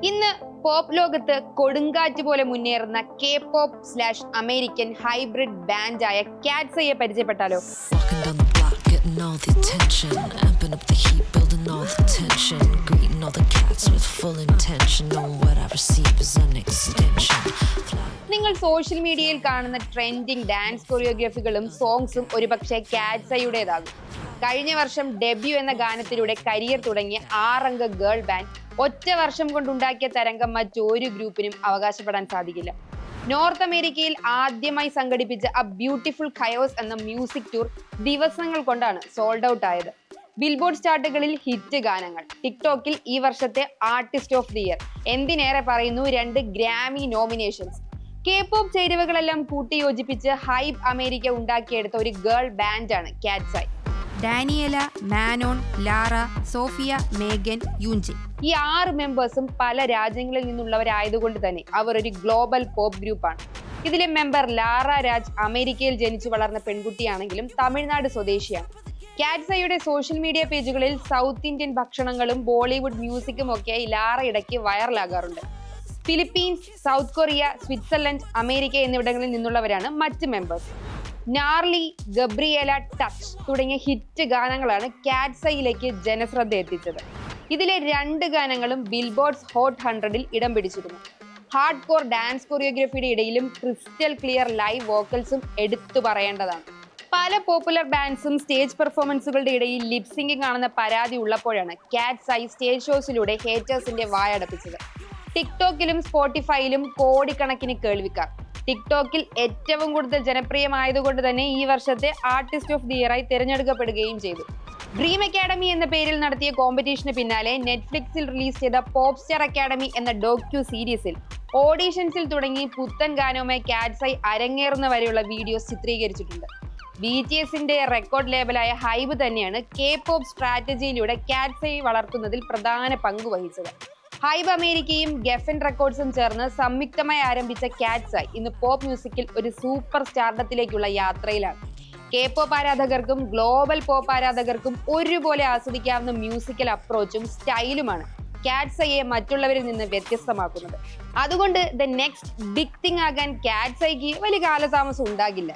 ഇന്ന് പോപ്പ് ലോകത്ത് കൊടുങ്കാറ്റ് പോലെ മുന്നേറുന്ന K-pop/അമേരിക്കൻ ഹൈബ്രിഡ് ബാൻഡായ കാറ്റ്സയെ പരിചയപ്പെട്ടാലോ? നിങ്ങൾ സോഷ്യൽ മീഡിയയിൽ കാണുന്ന ട്രെൻഡിങ് ഡാൻസ് കൊറിയോഗ്രാഫികളും സോങ്സും ഒരുപക്ഷെ കാറ്റ്സയുടേതാകും. കഴിഞ്ഞ വർഷം ഡെബ്യൂ എന്ന ഗാനത്തിലൂടെ കരിയർ തുടങ്ങിയ 6 അംഗ ഗേൾ ബാൻഡ് ഒറ്റ വർഷം കൊണ്ടുണ്ടാക്കിയ തരംഗം മറ്റൊരു ഗ്രൂപ്പിനും അവകാശപ്പെടാൻ സാധിക്കില്ല. നോർത്ത് അമേരിക്കയിൽ ആദ്യമായി സംഘടിപ്പിച്ച എ ബ്യൂട്ടിഫുൾ കയോസ് എന്ന മ്യൂസിക് ടൂർ ദിവസങ്ങൾ കൊണ്ടാണ് സോൾഡ് ഔട്ട് ആയത്. ബിൽബോർഡ് ചാർട്ടുകളിൽ ഹിറ്റ് ഗാനങ്ങൾ, ടിക്ടോക്കിൽ ഈ വർഷത്തെ ആർട്ടിസ്റ്റ് ഓഫ് ദി ഇയർ, എന്തിനേറെ പറയുന്നു 2 ഗ്രാമി നോമിനേഷൻസ്. K-pop ചേരുവകളെല്ലാം കൂട്ടിയോജിപ്പിച്ച് ഹൈബ് അമേരിക്ക ഉണ്ടാക്കിയെടുത്ത ഒരു ഗേൾ ബാൻഡാണ് കാറ്റ്സൈ. ഡാനിയല, മാനോൺ, ലാറ, സോഫിയ, മേഗൻ, യൂഞ്ചിൻ ഈ 6 മെമ്പേഴ്സും പല രാജ്യങ്ങളിൽ നിന്നുള്ളവരായതുകൊണ്ട് തന്നെ അവർ ഒരു ഗ്ലോബൽ പോപ്പ് ഗ്രൂപ്പാണ്. ഇതിലെ മെമ്പർ ലാറ രാജ് അമേരിക്കയിൽ ജനിച്ചു വളർന്ന പെൺകുട്ടിയാണെങ്കിലും തമിഴ്നാട് സ്വദേശിയാണ്. കാറ്റ്സൈയുടെ സോഷ്യൽ മീഡിയ പേജുകളിൽ സൗത്ത് ഇന്ത്യൻ ഭക്ഷണങ്ങളും ബോളിവുഡ് മ്യൂസിക്കും ഒക്കെയായി ലാറ ഇടയ്ക്ക് വൈറലാകാറുണ്ട്. Philippines, South Korea, Switzerland, America എന്നിവിടങ്ങളിൽ നിന്നുള്ളവരാണ് മറ്റ് മെമ്പേഴ്സ്. നാർലി, ഗബ്രിയേല, ടച്ച് തുടങ്ങിയ ഹിറ്റ് ഗാനങ്ങളാണ് കാറ്റ്സൈയിലേക്ക് ജനശ്രദ്ധ എത്തിച്ചത്. ഇതിലെ 2 ഗാനങ്ങളും ബിൽബോർഡ്സ് ഹോട്ട് 100-ൽ ഇടം പിടിച്ചിരുന്നു. ഹാർഡ് കോർ ഡാൻസ് കൊറിയോഗ്രാഫിയുടെ ഇടയിലും ക്രിസ്റ്റൽ ക്ലിയർ ലൈവ് വോക്കൽസും എടുത്തു പറയേണ്ടതാണ്. പല പോപ്പുലർ ബാൻഡ്സും സ്റ്റേജ് പെർഫോമൻസുകളുടെ ഇടയിൽ ലിപ്സിംഗിംഗ് ആണെന്ന പരാതി ഉള്ളപ്പോഴാണ് കാറ്റ്സൈ സ്റ്റേജ് ഷോസിലൂടെ ഹേറ്റേഴ്സിന്റെ വായടപ്പിച്ചത്. ടിക്ടോക്കിലും സ്പോട്ടിഫൈയിലും കോടിക്കണക്കിന് കേൾവിക്കാർ. ടിക്ടോക്കിൽ ഏറ്റവും കൂടുതൽ ജനപ്രിയമായതുകൊണ്ട് തന്നെ ഈ വർഷത്തെ ആർട്ടിസ്റ്റ് ഓഫ് ദി ഇയർ ആയി തിരഞ്ഞെടുക്കപ്പെടുകയും ചെയ്തു. ഡ്രീം അക്കാഡമി എന്ന പേരിൽ നടത്തിയ കോമ്പറ്റീഷന് പിന്നാലെ നെറ്റ്ഫ്ലിക്സിൽ റിലീസ് ചെയ്ത പോപ്പ് സ്റ്റാർ അക്കാഡമി എന്ന ഡോക്യു സീരീസിൽ ഓഡീഷൻസിൽ തുടങ്ങി പുത്തൻ ഗാനവുമായി കാറ്റ്സൈ അരങ്ങേറുന്ന വരെയുള്ള വീഡിയോസ് ചിത്രീകരിച്ചിട്ടുണ്ട്. BTSന്റെ റെക്കോർഡ് ലേബലായ ഹൈബ് തന്നെയാണ് K-pop സ്ട്രാറ്റജിയിലൂടെ കാറ്റ്സൈ വളർത്തുന്നതിൽ പ്രധാന പങ്ക് വഹിച്ചത്. ഹൈബ് അമേരിക്കയും ഗെഫൻ റെക്കോർഡ്സും ചേർന്ന് സംയുക്തമായി ആരംഭിച്ച കാറ്റ്സൈ ഇന്ന് പോപ്പ് മ്യൂസിക്കിൽ ഒരു സൂപ്പർ സ്റ്റാർഡത്തിലേക്കുള്ള യാത്രയിലാണ്. K-pop ആരാധകർക്കും ഗ്ലോബൽ പോപ്പ് ആരാധകർക്കും ഒരുപോലെ ആസ്വദിക്കാവുന്ന മ്യൂസിക്കൽ അപ്രോച്ചും സ്റ്റൈലുമാണ് കാറ്റ്സൈയെ മറ്റുള്ളവരിൽ നിന്ന് വ്യത്യസ്തമാക്കുന്നത്. അതുകൊണ്ട് ദ നെക്സ്റ്റ് ബിഗ് തിങ് ആകാൻ കാറ്റ്സൈക്ക് വലിയ കാലതാമസം ഉണ്ടാകില്ല.